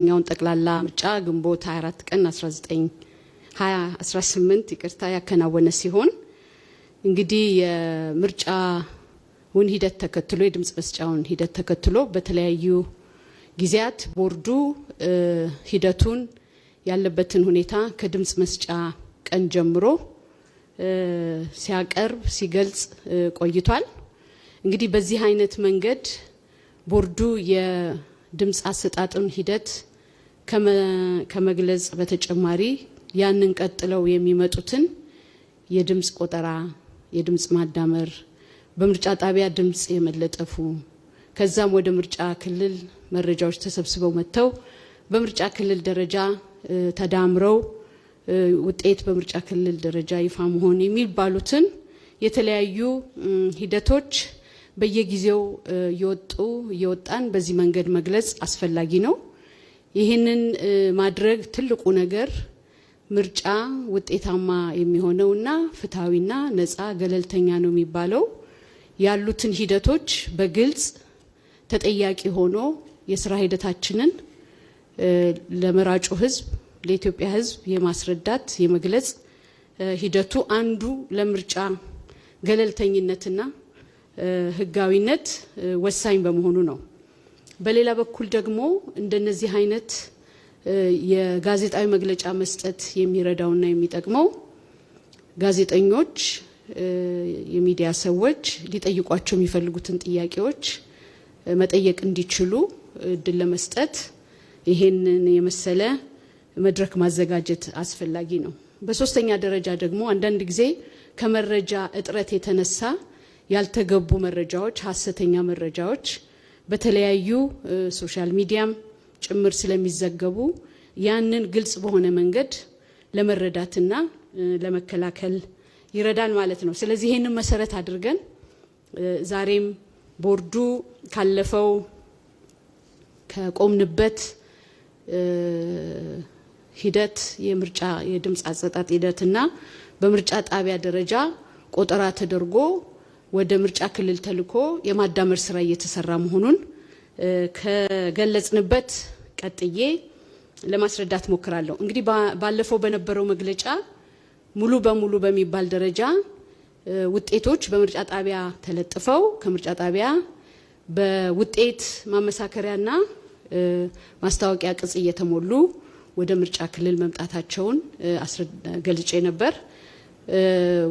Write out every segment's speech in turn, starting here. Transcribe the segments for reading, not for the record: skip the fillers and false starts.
ኛውን ጠቅላላ ምርጫ ግንቦት 24 ቀን 2018 ይቅርታ ያከናወነ ሲሆን እንግዲህ የምርጫውን ሂደት ተከትሎ የድምጽ መስጫውን ሂደት ተከትሎ በተለያዩ ጊዜያት ቦርዱ ሂደቱን ያለበትን ሁኔታ ከድምጽ መስጫ ቀን ጀምሮ ሲያቀርብ ሲገልጽ ቆይቷል። እንግዲህ በዚህ አይነት መንገድ ቦርዱ የድምጽ አሰጣጥን ሂደት ከመግለጽ በተጨማሪ ያንን ቀጥለው የሚመጡትን የድምጽ ቆጠራ፣ የድምጽ ማዳመር፣ በምርጫ ጣቢያ ድምጽ የመለጠፉ ከዛም ወደ ምርጫ ክልል መረጃዎች ተሰብስበው መጥተው በምርጫ ክልል ደረጃ ተዳምረው ውጤት በምርጫ ክልል ደረጃ ይፋ መሆን የሚባሉትን የተለያዩ ሂደቶች በየጊዜው እየወጣን በዚህ መንገድ መግለጽ አስፈላጊ ነው። ይህንን ማድረግ ትልቁ ነገር ምርጫ ውጤታማ የሚሆነውና ፍትሃዊና ነፃ ገለልተኛ ነው የሚባለው ያሉትን ሂደቶች በግልጽ ተጠያቂ ሆኖ የስራ ሂደታችንን ለመራጩ ህዝብ ለኢትዮጵያ ህዝብ የማስረዳት የመግለጽ ሂደቱ አንዱ ለምርጫ ገለልተኝነትና ህጋዊነት ወሳኝ በመሆኑ ነው። በሌላ በኩል ደግሞ እንደነዚህ አይነት የጋዜጣዊ መግለጫ መስጠት የሚረዳውና የሚጠቅመው ጋዜጠኞች፣ የሚዲያ ሰዎች ሊጠይቋቸው የሚፈልጉትን ጥያቄዎች መጠየቅ እንዲችሉ እድል ለመስጠት ይሄንን የመሰለ መድረክ ማዘጋጀት አስፈላጊ ነው። በሶስተኛ ደረጃ ደግሞ አንዳንድ ጊዜ ከመረጃ እጥረት የተነሳ ያልተገቡ መረጃዎች፣ ሐሰተኛ መረጃዎች በተለያዩ ሶሻል ሚዲያም ጭምር ስለሚዘገቡ ያንን ግልጽ በሆነ መንገድ ለመረዳትና ለመከላከል ይረዳል ማለት ነው። ስለዚህ ይሄንን መሰረት አድርገን ዛሬም ቦርዱ ካለፈው ከቆምንበት ሂደት የምርጫ የድምጽ አሰጣጥ ሂደትና በምርጫ ጣቢያ ደረጃ ቆጠራ ተደርጎ ወደ ምርጫ ክልል ተልኮ የማዳመር ስራ እየተሰራ መሆኑን ከገለጽንበት ቀጥዬ ለማስረዳት ሞክራለሁ። እንግዲህ ባለፈው በነበረው መግለጫ ሙሉ በሙሉ በሚባል ደረጃ ውጤቶች በምርጫ ጣቢያ ተለጥፈው ከምርጫ ጣቢያ በውጤት ማመሳከሪያና ማስታወቂያ ቅጽ እየተሞሉ ወደ ምርጫ ክልል መምጣታቸውን ገልጬ ነበር።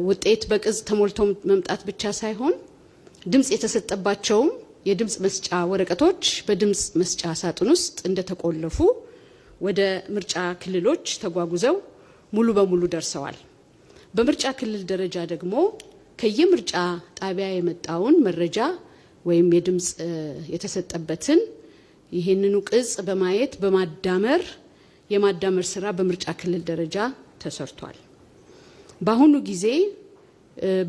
ውጤት በቅጽ ተሞልቶ መምጣት ብቻ ሳይሆን ድምጽ የተሰጠባቸውም የድምጽ መስጫ ወረቀቶች በድምጽ መስጫ ሳጥን ውስጥ እንደተቆለፉ ወደ ምርጫ ክልሎች ተጓጉዘው ሙሉ በሙሉ ደርሰዋል። በምርጫ ክልል ደረጃ ደግሞ ከየምርጫ ጣቢያ የመጣውን መረጃ ወይም የድምጽ የተሰጠበትን ይሄንኑ ቅጽ በማየት በማዳመር የማዳመር ስራ በምርጫ ክልል ደረጃ ተሰርቷል። በአሁኑ ጊዜ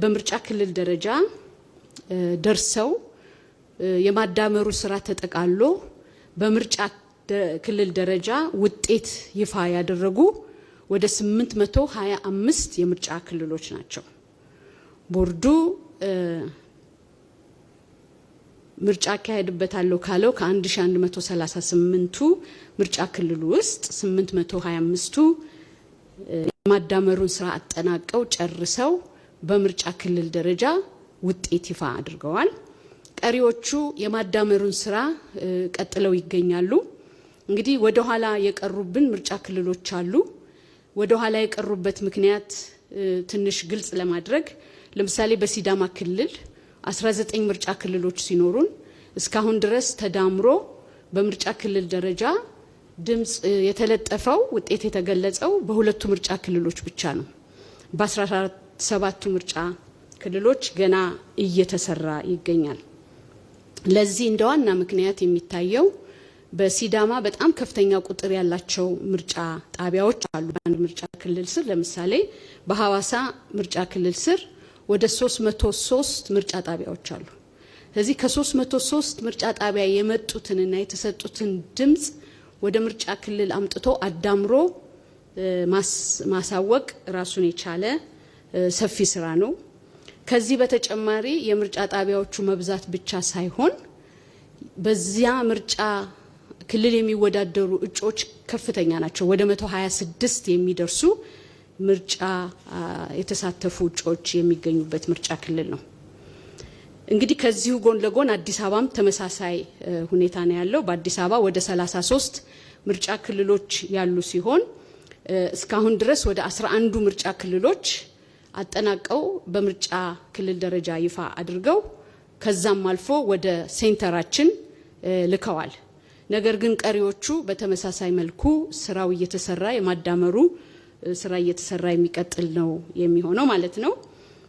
በምርጫ ክልል ደረጃ ደርሰው የማዳመሩ ስራ ተጠቃሎ በምርጫ ክልል ደረጃ ውጤት ይፋ ያደረጉ ወደ 825 የምርጫ ክልሎች ናቸው። ቦርዱ ምርጫ አካሄድበታለሁ ካለው ከ1138ቱ ምርጫ ክልል ውስጥ 825ቱ የማዳመሩን ስራ አጠናቀው ጨርሰው በምርጫ ክልል ደረጃ ውጤት ይፋ አድርገዋል። ቀሪዎቹ የማዳመሩን ስራ ቀጥለው ይገኛሉ። እንግዲህ ወደ ኋላ የቀሩብን ምርጫ ክልሎች አሉ። ወደ ኋላ የቀሩበት ምክንያት ትንሽ ግልጽ ለማድረግ ለምሳሌ በሲዳማ ክልል 19 ምርጫ ክልሎች ሲኖሩን እስካሁን ድረስ ተዳምሮ በምርጫ ክልል ደረጃ ድምጽ የተለጠፈው ውጤት የተገለጸው በሁለቱ ምርጫ ክልሎች ብቻ ነው። በ17ቱ ምርጫ ክልሎች ገና እየተሰራ ይገኛል። ለዚህ እንደ ዋና ምክንያት የሚታየው በሲዳማ በጣም ከፍተኛ ቁጥር ያላቸው ምርጫ ጣቢያዎች አሉ። በአንድ ምርጫ ክልል ስር ለምሳሌ በሐዋሳ ምርጫ ክልል ስር ወደ 303 ምርጫ ጣቢያዎች አሉ። ስለዚህ ከ303 ምርጫ ጣቢያ የመጡትንና የተሰጡትን ድምጽ ወደ ምርጫ ክልል አምጥቶ አዳምሮ ማሳወቅ ራሱን የቻለ ሰፊ ስራ ነው። ከዚህ በተጨማሪ የምርጫ ጣቢያዎቹ መብዛት ብቻ ሳይሆን በዚያ ምርጫ ክልል የሚወዳደሩ እጩዎች ከፍተኛ ናቸው። ወደ 126 የሚደርሱ ምርጫ የተሳተፉ እጩዎች የሚገኙበት ምርጫ ክልል ነው። እንግዲህ ከዚሁ ጎን ለጎን አዲስ አበባም ተመሳሳይ ሁኔታ ነው ያለው። በአዲስ አበባ ወደ 33 ምርጫ ክልሎች ያሉ ሲሆን እስካሁን ድረስ ወደ 11ዱ ምርጫ ክልሎች አጠናቀው በምርጫ ክልል ደረጃ ይፋ አድርገው ከዛም አልፎ ወደ ሴንተራችን ልከዋል። ነገር ግን ቀሪዎቹ በተመሳሳይ መልኩ ስራው እየተሰራ የማዳመሩ ስራ እየተሰራ የሚቀጥል ነው የሚሆነው ማለት ነው።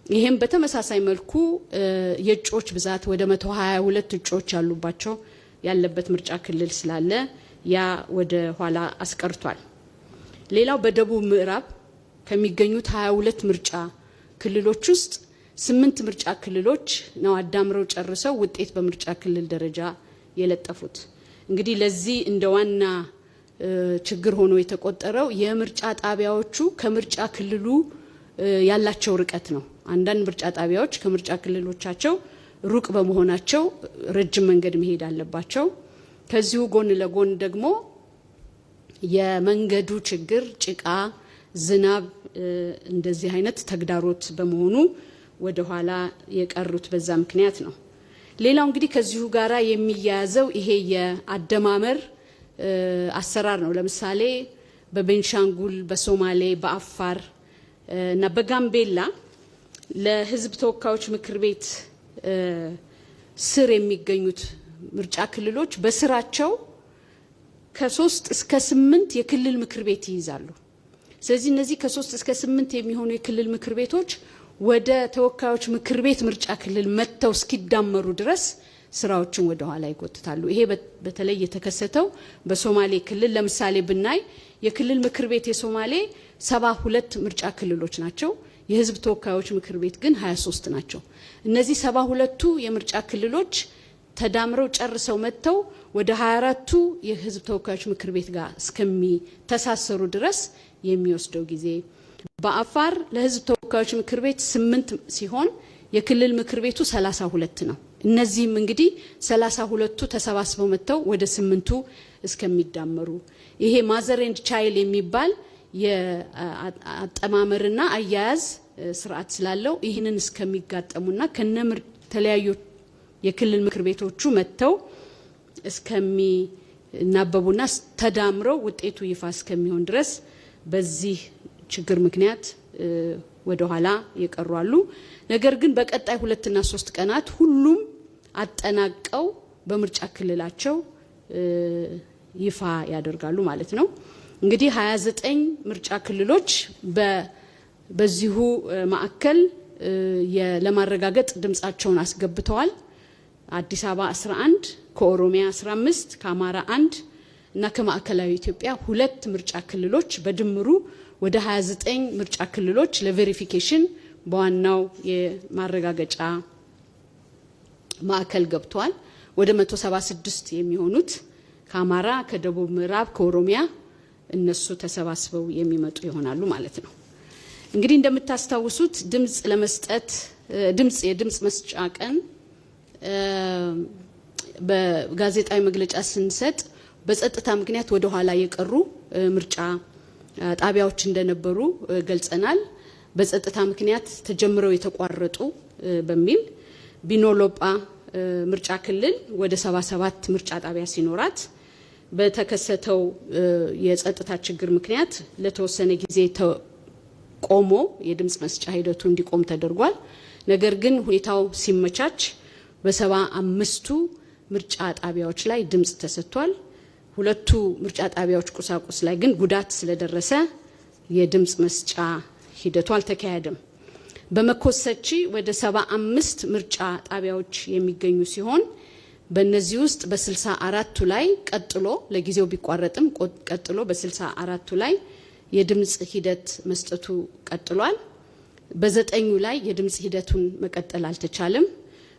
ይሄም በተመሳሳይ መልኩ የእጩዎች ብዛት ወደ 122 እጩዎች ያለበት ምርጫ ክልል ስላለ ያ ወደ ኋላ አስቀርቷል። ሌላው በደቡብ ምዕራብ ከሚገኙት 22 ምርጫ ክልሎች ውስጥ 8 ምርጫ ክልሎች ነው አዳምረው ጨርሰው ውጤት በምርጫ ክልል ደረጃ የለጠፉት። እንግዲህ ለዚህ እንደ ዋና ችግር ሆኖ የተቆጠረው የምርጫ ጣቢያዎቹ ከምርጫ ክልሉ ያላቸው ርቀት ነው። አንዳንድ ምርጫ ጣቢያዎች ከምርጫ ክልሎቻቸው ሩቅ በመሆናቸው ረጅም መንገድ መሄድ አለባቸው። ከዚሁ ጎን ለጎን ደግሞ የመንገዱ ችግር ጭቃ፣ ዝናብ እንደዚህ አይነት ተግዳሮት በመሆኑ ወደ ኋላ የቀሩት በዛ ምክንያት ነው። ሌላው እንግዲህ ከዚሁ ጋራ የሚያያዘው ይሄ የአደማመር አሰራር ነው። ለምሳሌ በቤንሻንጉል፣ በሶማሌ፣ በአፋር እና በጋምቤላ ለሕዝብ ተወካዮች ምክር ቤት ስር የሚገኙት ምርጫ ክልሎች በስራቸው ከ3 እስከ 8 የክልል ምክር ቤት ይይዛሉ። ስለዚህ እነዚህ ከ3 እስከ 8 የሚሆኑ የክልል ምክር ቤቶች ወደ ተወካዮች ምክር ቤት ምርጫ ክልል መጥተው እስኪዳመሩ ድረስ ስራዎችን ወደ ኋላ ይጎትታሉ። ይሄ በተለይ የተከሰተው በሶማሌ ክልል ለምሳሌ ብናይ የክልል ምክር ቤት የሶማሌ 72 ምርጫ ክልሎች ናቸው። የህዝብ ተወካዮች ምክር ቤት ግን 23 ናቸው። እነዚህ 72ቱ የምርጫ ክልሎች ተዳምረው ጨርሰው መጥተው ወደ 24ቱ የህዝብ ተወካዮች ምክር ቤት ጋር እስከሚተሳሰሩ ድረስ የሚወስደው ጊዜ፣ በአፋር ለህዝብ ተወካዮች ምክር ቤት 8 ሲሆን የክልል ምክር ቤቱ 32 ነው። እነዚህም እንግዲህ 32ቱ ተሰባስበው መጥተው ወደ 8ቱ እስከሚዳመሩ ይሄ ማዘር ኤንድ ቻይልድ የሚባል የአጠማመርና አያያዝ ስርዓት ስላለው ይህንን እስከሚጋጠሙና ከነምር ተለያዩ የክልል ምክር ቤቶቹ መጥተው እስከሚናበቡና ተዳምረው ውጤቱ ይፋ እስከሚሆን ድረስ በዚህ ችግር ምክንያት ወደ ኋላ የቀሩ አሉ። ነገር ግን በቀጣይ 2 እና 3 ቀናት ሁሉም አጠናቀው በምርጫ ክልላቸው ይፋ ያደርጋሉ ማለት ነው። እንግዲህ 29 ምርጫ ክልሎች በዚሁ ማዕከል ለማረጋገጥ ድምጻቸውን አስገብተዋል። አዲስ አበባ 11፣ ከኦሮሚያ 15፣ ከአማራ 1 እና ከማዕከላዊ ኢትዮጵያ 2 ምርጫ ክልሎች በድምሩ ወደ 29 ምርጫ ክልሎች ለቬሪፊኬሽን በዋናው የማረጋገጫ ማዕከል ገብተዋል። ወደ 176 የሚሆኑት ከአማራ፣ ከደቡብ ምዕራብ፣ ከኦሮሚያ እነሱ ተሰባስበው የሚመጡ ይሆናሉ ማለት ነው። እንግዲህ እንደምታስታውሱት የድምጽ መስጫ ቀን በጋዜጣዊ መግለጫ ስንሰጥ በጸጥታ ምክንያት ወደ ኋላ የቀሩ ምርጫ ጣቢያዎች እንደነበሩ ገልጸናል። በጸጥታ ምክንያት ተጀምረው የተቋረጡ በሚል ቢኖሎጳ ምርጫ ክልል ወደ 77 ምርጫ ጣቢያ ሲኖራት በተከሰተው የጸጥታ ችግር ምክንያት ለተወሰነ ጊዜ ቆሞ የድምጽ መስጫ ሂደቱ እንዲቆም ተደርጓል። ነገር ግን ሁኔታው ሲመቻች በ75ቱ ምርጫ ጣቢያዎች ላይ ድምጽ ተሰጥቷል። 2ቱ ምርጫ ጣቢያዎች ቁሳቁስ ላይ ግን ጉዳት ስለደረሰ የድምጽ መስጫ ሂደቱ አልተካሄደም። በመኮሰቺ ወደ 75 ምርጫ ጣቢያዎች የሚገኙ ሲሆን በእነዚህ ውስጥ በ64ቱ ላይ ቀጥሎ ለጊዜው ቢቋረጥም ቀጥሎ በ64ቱ ላይ የድምጽ ሂደት መስጠቱ ቀጥሏል። በ9ኙ ላይ የድምጽ ሂደቱን መቀጠል አልተቻለም።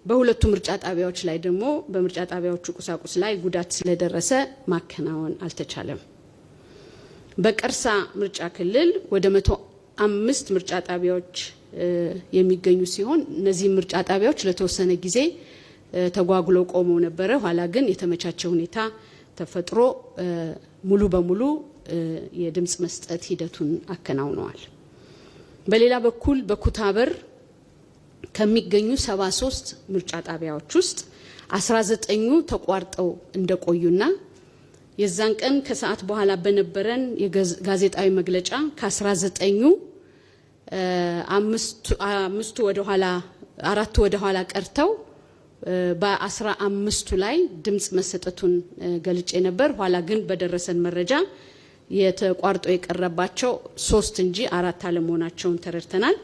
በሁለቱ ምርጫ ጣቢያዎች ላይ ደግሞ በምርጫ ጣቢያዎቹ ቁሳቁስ ላይ ጉዳት ስለደረሰ ማከናወን አልተቻለም። በቀርሳ ምርጫ ክልል ወደ 105 ምርጫ ጣቢያዎች የሚገኙ ሲሆን እነዚህ ምርጫ ጣቢያዎች ለተወሰነ ጊዜ ተጓጉለው ቆመው ነበረ። ኋላ ግን የተመቻቸ ሁኔታ ተፈጥሮ ሙሉ በሙሉ የድምጽ መስጠት ሂደቱን አከናውነዋል። በሌላ በኩል በኩታበር ከሚገኙ 73 ምርጫ ጣቢያዎች ውስጥ 19ኙ ተቋርጠው እንደቆዩና የዛን ቀን ከሰዓት በኋላ በነበረን የጋዜጣዊ መግለጫ ከ19ኙ አምስቱ ወደ ኋላ አራቱ ወደ ኋላ ቀርተው በ15ቱ ላይ ድምጽ መሰጠቱን ገልጬ ነበር። ኋላ ግን በደረሰን መረጃ የተቋርጦ የቀረባቸው 3 እንጂ 4 አለመሆናቸውን ተረድተናል።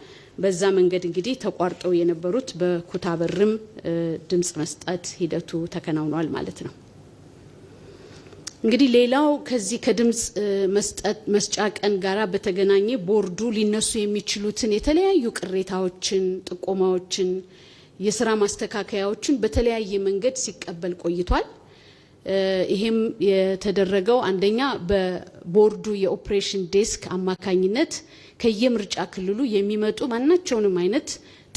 በዛ መንገድ እንግዲህ ተቋርጠው የነበሩት በኩታበርም ድምጽ መስጠት ሂደቱ ተከናውኗል ማለት ነው። እንግዲህ ሌላው ከዚህ ከድምጽ መስጫ ቀን ጋራ በተገናኘ ቦርዱ ሊነሱ የሚችሉትን የተለያዩ ቅሬታዎችን፣ ጥቆማዎችን፣ የስራ ማስተካከያዎችን በተለያየ መንገድ ሲቀበል ቆይቷል። ይሄም የተደረገው አንደኛ በቦርዱ የኦፕሬሽን ዴስክ አማካኝነት ከየምርጫ ክልሉ የሚመጡ ማናቸውንም አይነት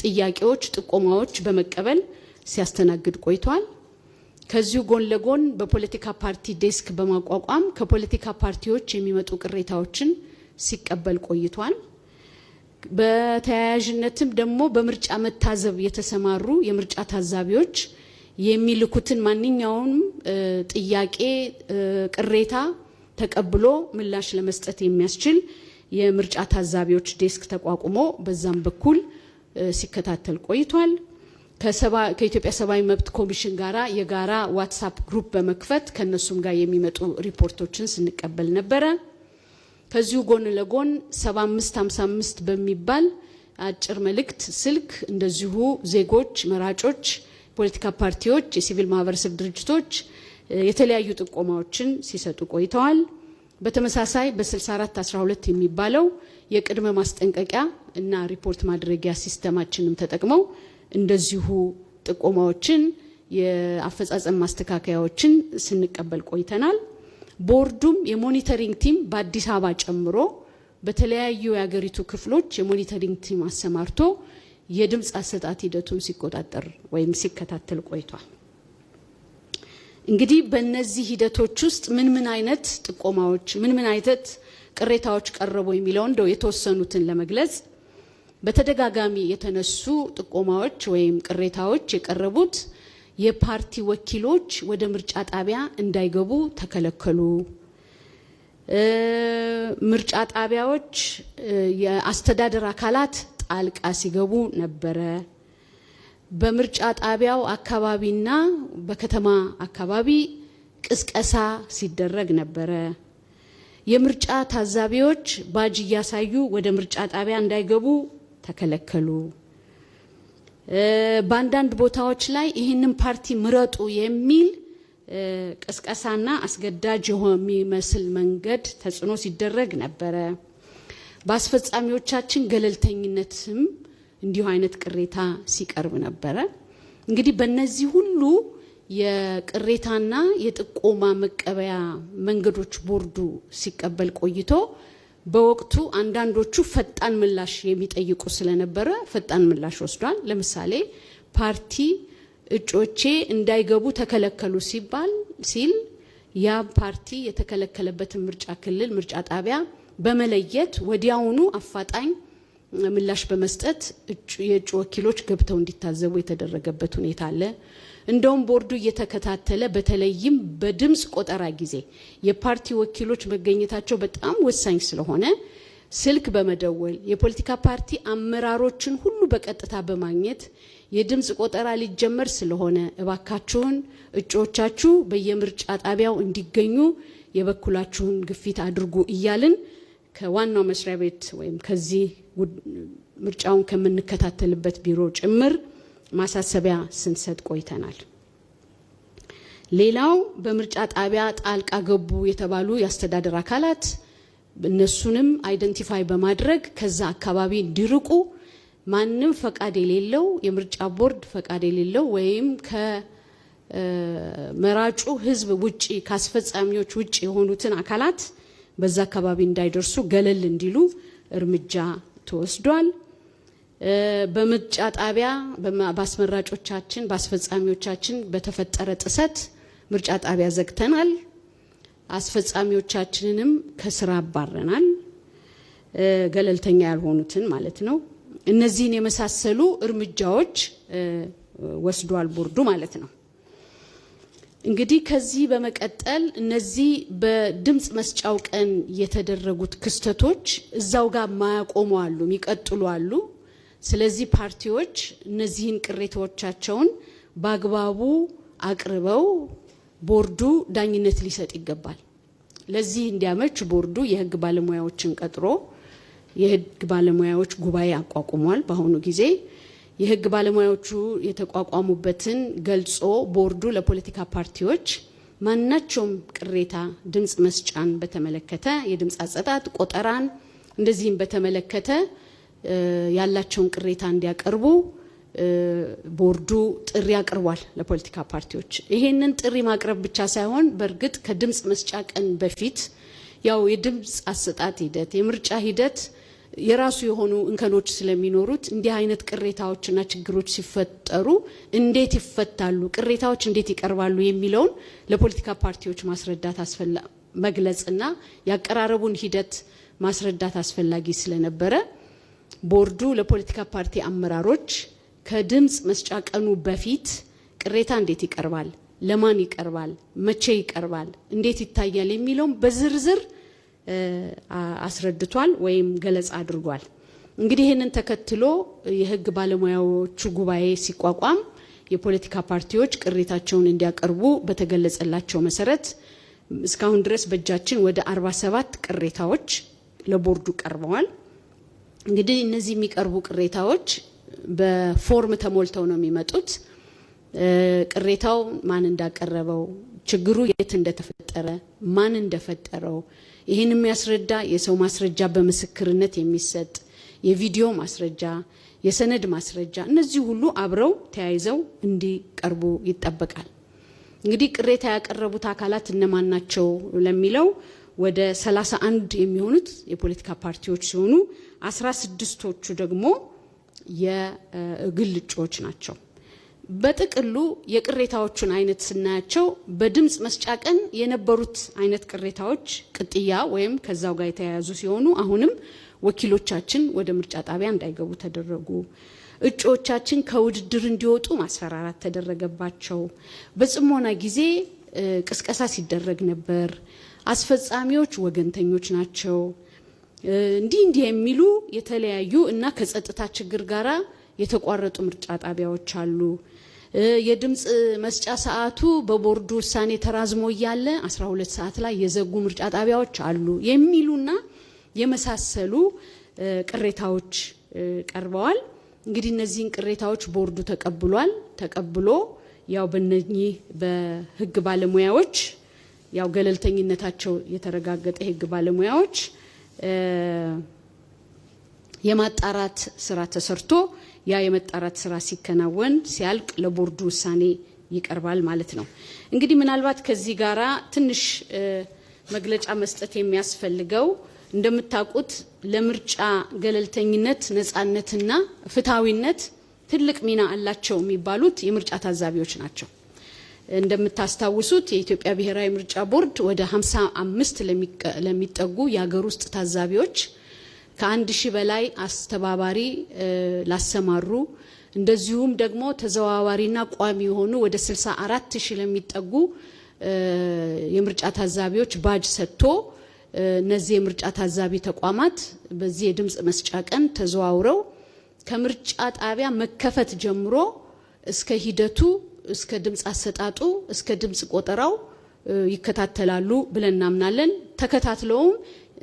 ጥያቄዎች፣ ጥቆማዎች በመቀበል ሲያስተናግድ ቆይቷል። ከዚሁ ጎን ለጎን በፖለቲካ ፓርቲ ዴስክ በማቋቋም ከፖለቲካ ፓርቲዎች የሚመጡ ቅሬታዎችን ሲቀበል ቆይቷል። በተያያዥነትም ደግሞ በምርጫ መታዘብ የተሰማሩ የምርጫ ታዛቢዎች የሚልኩትን ማንኛውም ጥያቄ፣ ቅሬታ ተቀብሎ ምላሽ ለመስጠት የሚያስችል የምርጫ ታዛቢዎች ዴስክ ተቋቁሞ በዛም በኩል ሲከታተል ቆይቷል። ከኢትዮጵያ ሰብአዊ መብት ኮሚሽን ጋራ የጋራ ዋትስአፕ ግሩፕ በመክፈት ከነሱም ጋር የሚመጡ ሪፖርቶችን ስንቀበል ነበረ። ከዚሁ ጎን ለጎን 7555 በሚባል አጭር መልእክት ስልክ እንደዚሁ ዜጎች፣ መራጮች፣ ፖለቲካ ፓርቲዎች፣ የሲቪል ማህበረሰብ ድርጅቶች የተለያዩ ጥቆማዎችን ሲሰጡ ቆይተዋል። በተመሳሳይ በ6412 የሚባለው የቅድመ ማስጠንቀቂያ እና ሪፖርት ማድረጊያ ሲስተማችንም ተጠቅመው እንደዚሁ ጥቆማዎችን፣ የአፈጻጸም ማስተካከያዎችን ስንቀበል ቆይተናል። ቦርዱም የሞኒተሪንግ ቲም በአዲስ አበባ ጨምሮ በተለያዩ የሀገሪቱ ክፍሎች የሞኒተሪንግ ቲም አሰማርቶ የድምጽ አሰጣጥ ሂደቱን ሲቆጣጠር ወይም ሲከታተል ቆይቷል። እንግዲህ በእነዚህ ሂደቶች ውስጥ ምን አይነት ጥቆማዎች፣ ምን አይነት ቅሬታዎች ቀረቡ የሚለው እንደው የተወሰኑትን ለመግለጽ በተደጋጋሚ የተነሱ ጥቆማዎች ወይም ቅሬታዎች የቀረቡት የፓርቲ ወኪሎች ወደ ምርጫ ጣቢያ እንዳይገቡ ተከለከሉ፣ ምርጫ ጣቢያዎች የአስተዳደር አካላት ጣልቃ ሲገቡ ነበረ፣ በምርጫ ጣቢያው አካባቢና በከተማ አካባቢ ቅስቀሳ ሲደረግ ነበረ፣ የምርጫ ታዛቢዎች ባጅ እያሳዩ ወደ ምርጫ ጣቢያ እንዳይገቡ ተከለከሉ፣ በአንዳንድ ቦታዎች ላይ ይህንን ፓርቲ ምረጡ የሚል ቅስቀሳና አስገዳጅ የሚመስል መንገድ ተጽዕኖ ሲደረግ ነበረ፣ በአስፈጻሚዎቻችን ገለልተኝነትም እንዲሁ አይነት ቅሬታ ሲቀርብ ነበረ። እንግዲህ በእነዚህ ሁሉ የቅሬታና የጥቆማ መቀበያ መንገዶች ቦርዱ ሲቀበል ቆይቶ በወቅቱ አንዳንዶቹ ፈጣን ምላሽ የሚጠይቁ ስለነበረ ፈጣን ምላሽ ወስዷል። ለምሳሌ ፓርቲ እጮቼ እንዳይገቡ ተከለከሉ ሲል ያ ፓርቲ የተከለከለበትን ምርጫ ክልል ምርጫ ጣቢያ በመለየት ወዲያውኑ አፋጣኝ ምላሽ በመስጠት የእጩ ወኪሎች ገብተው እንዲታዘቡ የተደረገበት ሁኔታ አለ። እንደውም ቦርዱ እየተከታተለ በተለይም በድምጽ ቆጠራ ጊዜ የፓርቲ ወኪሎች መገኘታቸው በጣም ወሳኝ ስለሆነ ስልክ በመደወል የፖለቲካ ፓርቲ አመራሮችን ሁሉ በቀጥታ በማግኘት የድምጽ ቆጠራ ሊጀመር ስለሆነ እባካችሁን እጩዎቻችሁ በየምርጫ ጣቢያው እንዲገኙ የበኩላችሁን ግፊት አድርጉ እያልን ከዋናው መስሪያ ቤት ወይም ከዚህ ምርጫውን ከምንከታተልበት ቢሮ ጭምር ማሳሰቢያ ስንሰጥ ቆይተናል። ሌላው በምርጫ ጣቢያ ጣልቃ ገቡ የተባሉ የአስተዳደር አካላት እነሱንም አይደንቲፋይ በማድረግ ከዛ አካባቢ እንዲርቁ ማንም ፈቃድ የሌለው የምርጫ ቦርድ ፈቃድ የሌለው ወይም ከመራጩ ሕዝብ ውጪ ካስፈጻሚዎች ውጪ የሆኑትን አካላት በዛ አካባቢ እንዳይደርሱ ገለል እንዲሉ እርምጃ ተወስዷል። በምርጫ ጣቢያ በአስመራጮቻችን በአስፈጻሚዎቻችን በተፈጠረ ጥሰት ምርጫ ጣቢያ ዘግተናል። አስፈጻሚዎቻችንንም ከስራ አባረናል፣ ገለልተኛ ያልሆኑትን ማለት ነው። እነዚህን የመሳሰሉ እርምጃዎች ወስዷል ቦርዱ ማለት ነው። እንግዲህ ከዚህ በመቀጠል እነዚህ በድምጽ መስጫው ቀን የተደረጉት ክስተቶች እዛው ጋር ማያቆሙ አሉ፣ የሚቀጥሉ አሉ። ስለዚህ ፓርቲዎች እነዚህን ቅሬታዎቻቸውን በአግባቡ አቅርበው ቦርዱ ዳኝነት ሊሰጥ ይገባል። ለዚህ እንዲያመች ቦርዱ የህግ ባለሙያዎችን ቀጥሮ የህግ ባለሙያዎች ጉባኤ አቋቁሟል። በአሁኑ ጊዜ የህግ ባለሙያዎቹ የተቋቋሙበትን ገልጾ ቦርዱ ለፖለቲካ ፓርቲዎች ማናቸውም ቅሬታ ድምጽ መስጫን በተመለከተ የድምጽ አጸጣጥ ቆጠራን እንደዚህም በተመለከተ ያላቸውን ቅሬታ እንዲያቀርቡ ቦርዱ ጥሪ አቅርቧል ለፖለቲካ ፓርቲዎች። ይሄንን ጥሪ ማቅረብ ብቻ ሳይሆን በእርግጥ ከድምጽ መስጫ ቀን በፊት ያው የድምጽ አሰጣጥ ሂደት የምርጫ ሂደት የራሱ የሆኑ እንከኖች ስለሚኖሩት እንዲህ አይነት ቅሬታዎችና ችግሮች ሲፈጠሩ እንዴት ይፈታሉ፣ ቅሬታዎች እንዴት ይቀርባሉ የሚለውን ለፖለቲካ ፓርቲዎች ማስረዳት መግለጽና ያቀራረቡን ሂደት ማስረዳት አስፈላጊ ስለነበረ ቦርዱ ለፖለቲካ ፓርቲ አመራሮች ከድምጽ መስጫ ቀኑ በፊት ቅሬታ እንዴት ይቀርባል፣ ለማን ይቀርባል፣ መቼ ይቀርባል፣ እንዴት ይታያል የሚለውን በዝርዝር አስረድቷል ወይም ገለጻ አድርጓል። እንግዲህ ይህንን ተከትሎ የህግ ባለሙያዎቹ ጉባኤ ሲቋቋም የፖለቲካ ፓርቲዎች ቅሬታቸውን እንዲያቀርቡ በተገለጸላቸው መሰረት እስካሁን ድረስ በእጃችን ወደ 47 ቅሬታዎች ለቦርዱ ቀርበዋል። እንግዲህ እነዚህ የሚቀርቡ ቅሬታዎች በፎርም ተሞልተው ነው የሚመጡት። ቅሬታው ማን እንዳቀረበው፣ ችግሩ የት እንደተፈጠረ፣ ማን እንደፈጠረው ይህን የሚያስረዳ የሰው ማስረጃ በምስክርነት የሚሰጥ የቪዲዮ ማስረጃ፣ የሰነድ ማስረጃ እነዚህ ሁሉ አብረው ተያይዘው እንዲቀርቡ ይጠበቃል። እንግዲህ ቅሬታ ያቀረቡት አካላት እነማን ናቸው ለሚለው ወደ 31 የሚሆኑት የፖለቲካ ፓርቲዎች ሲሆኑ 16ቶቹ ደግሞ የግል እጩዎች ናቸው። በጥቅሉ የቅሬታዎቹን አይነት ስናያቸው በድምጽ መስጫ ቀን የነበሩት አይነት ቅሬታዎች ቅጥያ ወይም ከዛው ጋር የተያያዙ ሲሆኑ አሁንም ወኪሎቻችን ወደ ምርጫ ጣቢያ እንዳይገቡ ተደረጉ፣ እጩዎቻችን ከውድድር እንዲወጡ ማስፈራራት ተደረገባቸው፣ በጽሞና ጊዜ ቅስቀሳ ሲደረግ ነበር፣ አስፈጻሚዎች ወገንተኞች ናቸው፣ እንዲህ የሚሉ የተለያዩ እና ከጸጥታ ችግር ጋራ የተቋረጡ ምርጫ ጣቢያዎች አሉ፣ የድምጽ መስጫ ሰዓቱ በቦርዱ ውሳኔ ተራዝሞ እያለ 12 ሰዓት ላይ የዘጉ ምርጫ ጣቢያዎች አሉ የሚሉና የመሳሰሉ ቅሬታዎች ቀርበዋል። እንግዲህ እነዚህን ቅሬታዎች ቦርዱ ተቀብሎ ያው በእነኚህ በህግ ባለሙያዎች ያው ገለልተኝነታቸው የተረጋገጠ ህግ ባለሙያዎች የማጣራት ስራ ተሰርቶ ያ የማጣራት ስራ ሲከናወን ሲያልቅ ለቦርዱ ውሳኔ ይቀርባል ማለት ነው። እንግዲህ ምናልባት ከዚህ ጋራ ትንሽ መግለጫ መስጠት የሚያስፈልገው እንደምታውቁት ለምርጫ ገለልተኝነት ነፃነትና ፍትሃዊነት ትልቅ ሚና አላቸው የሚባሉት የምርጫ ታዛቢዎች ናቸው። እንደምታስታውሱት የኢትዮጵያ ብሔራዊ ምርጫ ቦርድ ወደ 55 ለሚጠጉ የሀገር ውስጥ ታዛቢዎች ከ1000 በላይ አስተባባሪ ላሰማሩ እንደዚሁም ደግሞ ተዘዋዋሪና ቋሚ የሆኑ ወደ 64000 ለሚጠጉ የምርጫ ታዛቢዎች ባጅ ሰጥቶ እነዚህ የምርጫ ታዛቢ ተቋማት በዚህ የድምጽ መስጫ ቀን ተዘዋውረው ከምርጫ ጣቢያ መከፈት ጀምሮ እስከ ሂደቱ እስከ ድምጽ አሰጣጡ እስከ ድምጽ ቆጠራው ይከታተላሉ ብለን እናምናለን። ተከታትለውም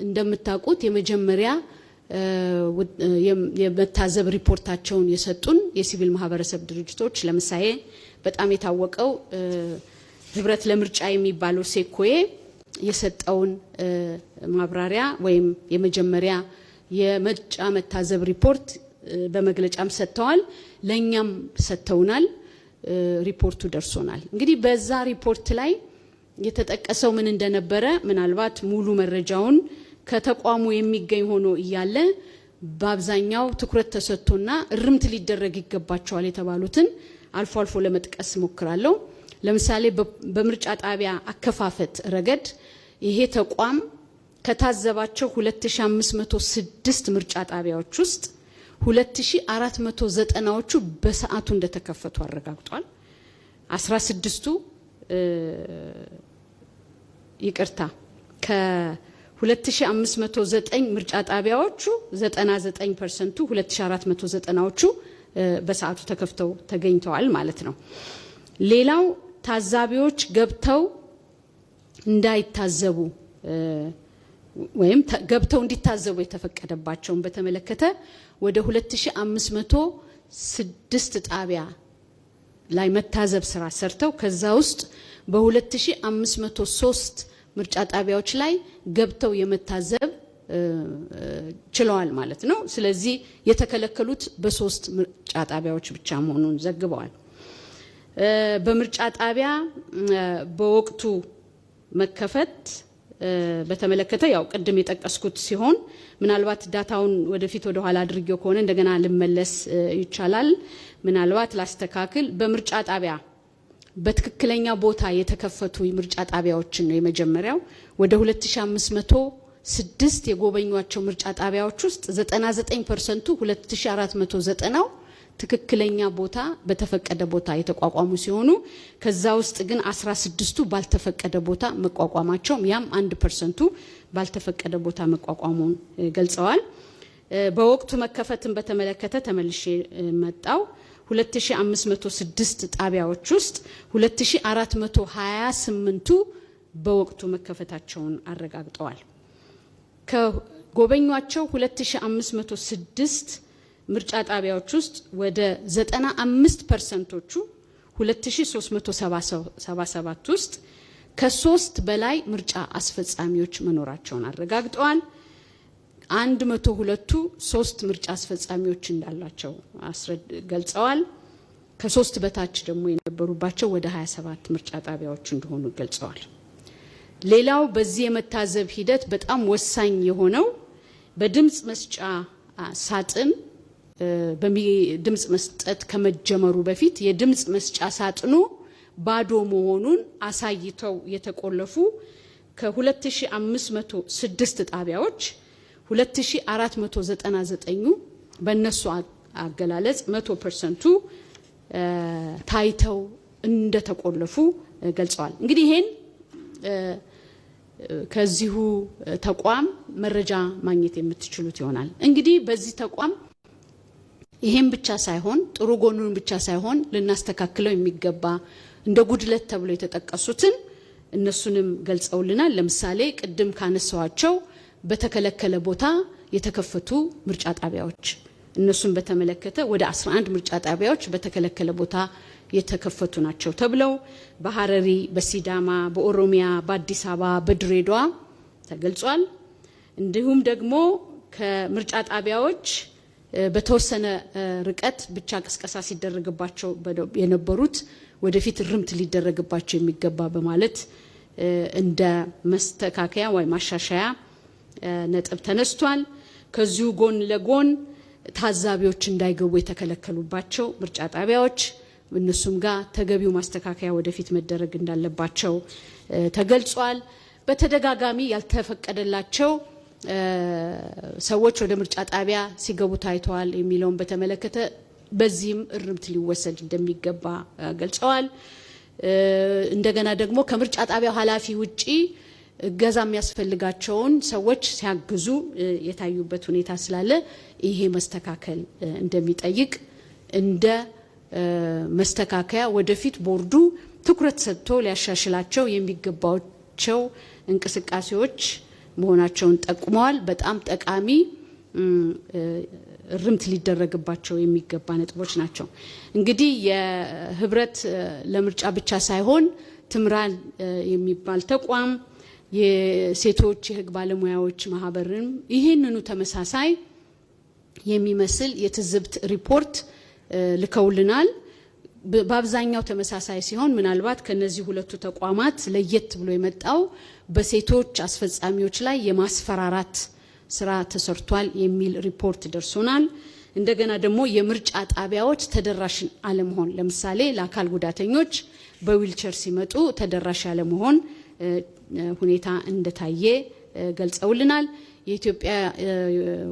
እንደምታውቁት የመጀመሪያ የመታዘብ ሪፖርታቸውን የሰጡን የሲቪል ማህበረሰብ ድርጅቶች ለምሳሌ በጣም የታወቀው ህብረት ለምርጫ የሚባለው ሴኮዬ የሰጠውን ማብራሪያ ወይም የመጀመሪያ የምርጫ መታዘብ ሪፖርት በመግለጫም ሰጥተዋል፣ ለኛም ሰጥተውናል። ሪፖርቱ ደርሶናል። እንግዲህ በዛ ሪፖርት ላይ የተጠቀሰው ምን እንደነበረ ምናልባት ሙሉ መረጃውን ከተቋሙ የሚገኝ ሆኖ እያለ በአብዛኛው ትኩረት ተሰጥቶና እርምት ሊደረግ ይገባቸዋል የተባሉትን አልፎ አልፎ ለመጥቀስ ሞክራለሁ። ለምሳሌ በምርጫ ጣቢያ አከፋፈት ረገድ ይሄ ተቋም ከታዘባቸው 2506 ምርጫ ጣቢያዎች ውስጥ 2490ዎቹ በሰዓቱ እንደተከፈቱ አረጋግጧል። 16ቱ ይቅርታ ከ2509 ምርጫ ጣቢያዎቹ 99%ቱ 2490ዎቹ በሰዓቱ ተከፍተው ተገኝተዋል ማለት ነው። ሌላው ታዛቢዎች ገብተው እንዳይታዘቡ ወይም ገብተው እንዲታዘቡ የተፈቀደባቸውን በተመለከተ ወደ 2506 ጣቢያ ላይ መታዘብ ስራ ሰርተው ከዛ ውስጥ በ2503 ምርጫ ጣቢያዎች ላይ ገብተው የመታዘብ ችለዋል ማለት ነው። ስለዚህ የተከለከሉት በ3 ምርጫ ጣቢያዎች ብቻ መሆኑን ዘግበዋል። በምርጫ ጣቢያ በወቅቱ መከፈት በተመለከተ ያው ቅድም የጠቀስኩት ሲሆን ምናልባት ዳታውን ወደፊት ወደ ኋላ አድርጌው ከሆነ እንደገና ልመለስ ይቻላል። ምናልባት ላስተካክል። በምርጫ ጣቢያ በትክክለኛ ቦታ የተከፈቱ ምርጫ ጣቢያዎችን ነው የመጀመሪያው። ወደ 2506 የጎበኟቸው ምርጫ ጣቢያዎች ውስጥ 99%ቱ 2490 ትክክለኛ ቦታ በተፈቀደ ቦታ የተቋቋሙ ሲሆኑ ከዛ ውስጥ ግን 16ቱ ባልተፈቀደ ቦታ መቋቋማቸው ያም 1%ቱ ባልተፈቀደ ቦታ መቋቋሙን ገልጸዋል። በወቅቱ መከፈትን በተመለከተ ተመልሼ መጣው 2506 ጣቢያዎች ውስጥ 2428ቱ በወቅቱ መከፈታቸውን አረጋግጠዋል። ከጎበኟቸው 2506 ምርጫ ጣቢያዎች ውስጥ ወደ 95%ቶቹ 2377 ውስጥ ከ3 በላይ ምርጫ አስፈጻሚዎች መኖራቸውን አረጋግጠዋል። 102ቱ 3 ምርጫ አስፈጻሚዎች እንዳላቸው ገልጸዋል። ከ3 በታች ደግሞ የነበሩባቸው ወደ 27 ምርጫ ጣቢያዎች እንደሆኑ ገልጸዋል። ሌላው በዚህ የመታዘብ ሂደት በጣም ወሳኝ የሆነው በድምጽ መስጫ ሳጥን በድምጽ መስጠት ከመጀመሩ በፊት የድምጽ መስጫ ሳጥኑ ባዶ መሆኑን አሳይተው የተቆለፉ ከ2506 ጣቢያዎች 2499 በእነሱ አገላለጽ 100%ቱ ታይተው እንደተቆለፉ ገልጸዋል። እንግዲህ ይሄን ከዚሁ ተቋም መረጃ ማግኘት የምትችሉት ይሆናል። እንግዲህ በዚህ ተቋም ይሄን ብቻ ሳይሆን ጥሩ ጎኑን ብቻ ሳይሆን ልናስተካክለው የሚገባ እንደ ጉድለት ተብሎ የተጠቀሱትን እነሱንም ገልጸውልናል። ለምሳሌ ቅድም ካነሳዋቸው በተከለከለ ቦታ የተከፈቱ ምርጫ ጣቢያዎች እነሱን በተመለከተ ወደ 11 ምርጫ ጣቢያዎች በተከለከለ ቦታ የተከፈቱ ናቸው ተብለው በሐረሪ፣ በሲዳማ፣ በኦሮሚያ፣ በአዲስ አበባ፣ በድሬዳዋ ተገልጿል። እንዲሁም ደግሞ ከምርጫ ጣቢያዎች በተወሰነ ርቀት ብቻ ቅስቀሳ ሲደረግባቸው የነበሩት ወደፊት ርምት ሊደረግባቸው የሚገባ በማለት እንደ መስተካከያ ወይ ማሻሻያ ነጥብ ተነስቷል። ከዚሁ ጎን ለጎን ታዛቢዎች እንዳይገቡ የተከለከሉባቸው ምርጫ ጣቢያዎች እነሱም ጋር ተገቢው ማስተካከያ ወደፊት መደረግ እንዳለባቸው ተገልጿል። በተደጋጋሚ ያልተፈቀደላቸው ሰዎች ወደ ምርጫ ጣቢያ ሲገቡ ታይተዋል የሚለውን በተመለከተ በዚህም እርምት ሊወሰድ እንደሚገባ ገልጸዋል። እንደገና ደግሞ ከምርጫ ጣቢያው ኃላፊ ውጪ እገዛ የሚያስፈልጋቸውን ሰዎች ሲያግዙ የታዩበት ሁኔታ ስላለ ይሄ መስተካከል እንደሚጠይቅ እንደ መስተካከያ ወደፊት ቦርዱ ትኩረት ሰጥቶ ሊያሻሽላቸው የሚገባቸው እንቅስቃሴዎች መሆናቸውን ጠቁመዋል። በጣም ጠቃሚ ርምት ሊደረግባቸው የሚገባ ነጥቦች ናቸው። እንግዲህ የህብረት ለምርጫ ብቻ ሳይሆን ትምራን የሚባል ተቋም የሴቶች የህግ ባለሙያዎች ማህበርም ይህንኑ ተመሳሳይ የሚመስል የትዝብት ሪፖርት ልከውልናል። በአብዛኛው ተመሳሳይ ሲሆን ምናልባት ከነዚህ ሁለቱ ተቋማት ለየት ብሎ የመጣው በሴቶች አስፈጻሚዎች ላይ የማስፈራራት ስራ ተሰርቷል የሚል ሪፖርት ደርሶናል። እንደገና ደግሞ የምርጫ ጣቢያዎች ተደራሽ አለመሆን፣ ለምሳሌ ለአካል ጉዳተኞች በዊልቸር ሲመጡ ተደራሽ አለመሆን ሁኔታ እንደታየ ገልጸውልናል። የኢትዮጵያ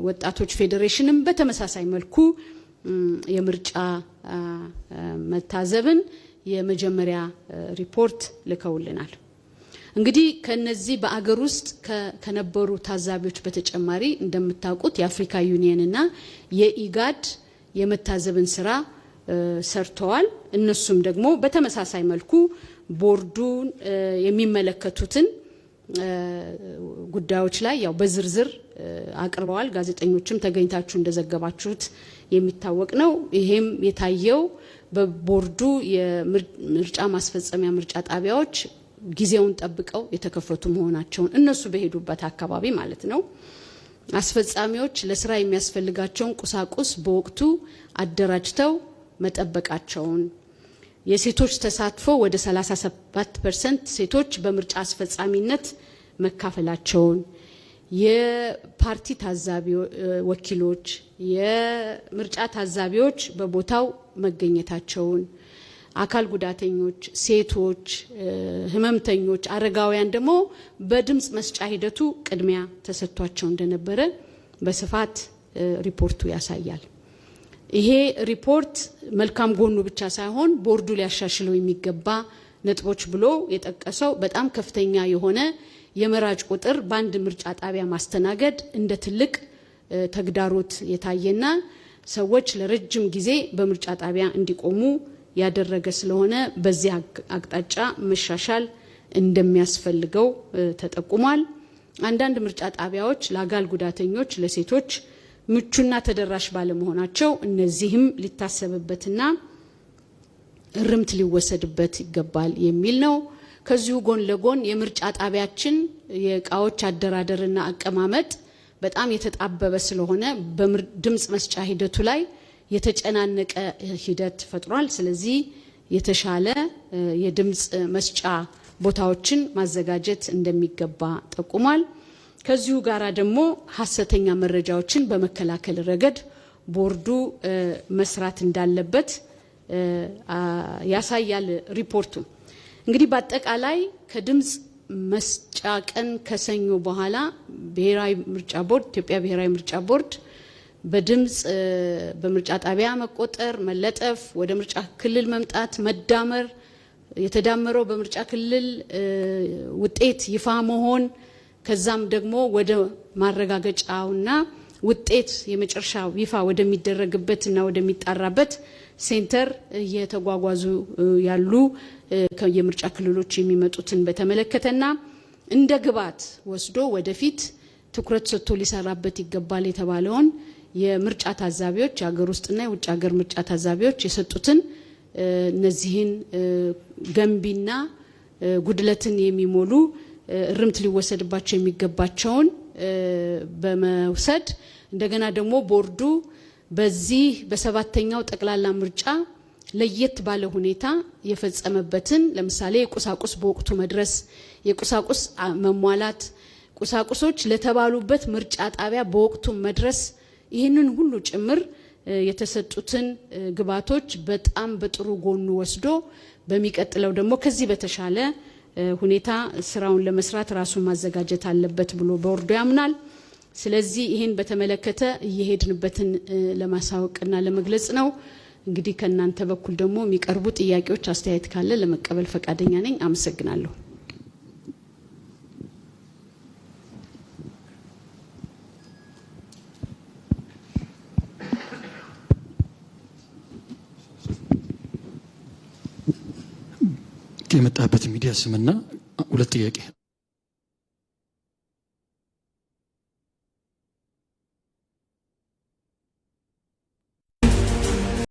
ወጣቶች ፌዴሬሽንም በተመሳሳይ መልኩ የምርጫ መታዘብን የመጀመሪያ ሪፖርት ልከውልናል። እንግዲህ ከነዚህ በአገር ውስጥ ከነበሩ ታዛቢዎች በተጨማሪ እንደምታውቁት የአፍሪካ ዩኒየንና የኢጋድ የመታዘብን ስራ ሰርተዋል። እነሱም ደግሞ በተመሳሳይ መልኩ ቦርዱን የሚመለከቱትን ጉዳዮች ላይ ያው በዝርዝር አቅርበዋል። ጋዜጠኞችም ተገኝታችሁ እንደዘገባችሁት የሚታወቅ ነው። ይሄም የታየው በቦርዱ የምርጫ ማስፈጸሚያ ምርጫ ጣቢያዎች ጊዜውን ጠብቀው የተከፈቱ መሆናቸውን እነሱ በሄዱበት አካባቢ ማለት ነው። አስፈጻሚዎች ለስራ የሚያስፈልጋቸውን ቁሳቁስ በወቅቱ አደራጅተው መጠበቃቸውን፣ የሴቶች ተሳትፎ ወደ 37% ሴቶች በምርጫ አስፈጻሚነት መካፈላቸውን፣ የፓርቲ ታዛቢ ወኪሎች፣ የምርጫ ታዛቢዎች በቦታው መገኘታቸውን፣ አካል ጉዳተኞች፣ ሴቶች፣ ህመምተኞች፣ አረጋውያን ደግሞ በድምጽ መስጫ ሂደቱ ቅድሚያ ተሰጥቷቸው እንደነበረ በስፋት ሪፖርቱ ያሳያል። ይሄ ሪፖርት መልካም ጎኑ ብቻ ሳይሆን ቦርዱ ሊያሻሽለው የሚገባ ነጥቦች ብሎ የጠቀሰው በጣም ከፍተኛ የሆነ የመራጭ ቁጥር በአንድ ምርጫ ጣቢያ ማስተናገድ እንደ ትልቅ ተግዳሮት የታየና ሰዎች ለረጅም ጊዜ በምርጫ ጣቢያ እንዲቆሙ ያደረገ ስለሆነ በዚህ አቅጣጫ መሻሻል እንደሚያስፈልገው ተጠቁሟል። አንዳንድ ምርጫ ጣቢያዎች ለአካል ጉዳተኞች፣ ለሴቶች ምቹና ተደራሽ ባለመሆናቸው እነዚህም ሊታሰብበትና እርምት ሊወሰድበት ይገባል የሚል ነው። ከዚሁ ጎን ለጎን የምርጫ ጣቢያችን የእቃዎች አደራደርና አቀማመጥ በጣም የተጣበበ ስለሆነ በድምጽ መስጫ ሂደቱ ላይ የተጨናነቀ ሂደት ፈጥሯል። ስለዚህ የተሻለ የድምጽ መስጫ ቦታዎችን ማዘጋጀት እንደሚገባ ጠቁሟል። ከዚሁ ጋራ ደግሞ ሐሰተኛ መረጃዎችን በመከላከል ረገድ ቦርዱ መስራት እንዳለበት ያሳያል ሪፖርቱ። እንግዲህ በአጠቃላይ ከድምጽ መስጫ ቀን ከሰኞ በኋላ ብሔራዊ ምርጫ ቦርድ ኢትዮጵያ ብሔራዊ ምርጫ ቦርድ በድምጽ በምርጫ ጣቢያ መቆጠር፣ መለጠፍ፣ ወደ ምርጫ ክልል መምጣት፣ መዳመር፣ የተዳመረው በምርጫ ክልል ውጤት ይፋ መሆን፣ ከዛም ደግሞ ወደ ማረጋገጫውና ውጤት የመጨረሻው ይፋ ወደሚደረግበትና ወደሚጣራበት ሴንተር እየተጓጓዙ ያሉ የምርጫ ክልሎች የሚመጡትን በተመለከተና እንደ ግብዓት ወስዶ ወደፊት ትኩረት ሰጥቶ ሊሰራበት ይገባል የተባለውን የምርጫ ታዛቢዎች የሀገር ውስጥና የውጭ ሀገር ምርጫ ታዛቢዎች የሰጡትን እነዚህን ገንቢና ጉድለትን የሚሞሉ እርምት ሊወሰድባቸው የሚገባቸውን በመውሰድ እንደገና ደግሞ ቦርዱ በዚህ በሰባተኛው ጠቅላላ ምርጫ ለየት ባለ ሁኔታ የፈጸመበትን ለምሳሌ የቁሳቁስ በወቅቱ መድረስ፣ የቁሳቁስ መሟላት፣ ቁሳቁሶች ለተባሉበት ምርጫ ጣቢያ በወቅቱ መድረስ፣ ይህንን ሁሉ ጭምር የተሰጡትን ግብዓቶች በጣም በጥሩ ጎኑ ወስዶ በሚቀጥለው ደግሞ ከዚህ በተሻለ ሁኔታ ስራውን ለመስራት ራሱን ማዘጋጀት አለበት ብሎ ቦርዱ ያምናል። ስለዚህ ይህን በተመለከተ እየሄድንበትን ለማሳወቅና ለመግለጽ ነው። እንግዲህ ከእናንተ በኩል ደግሞ የሚቀርቡ ጥያቄዎች፣ አስተያየት ካለ ለመቀበል ፈቃደኛ ነኝ። አመሰግናለሁ። የመጣበት ሚዲያ ስምና ሁለት ጥያቄ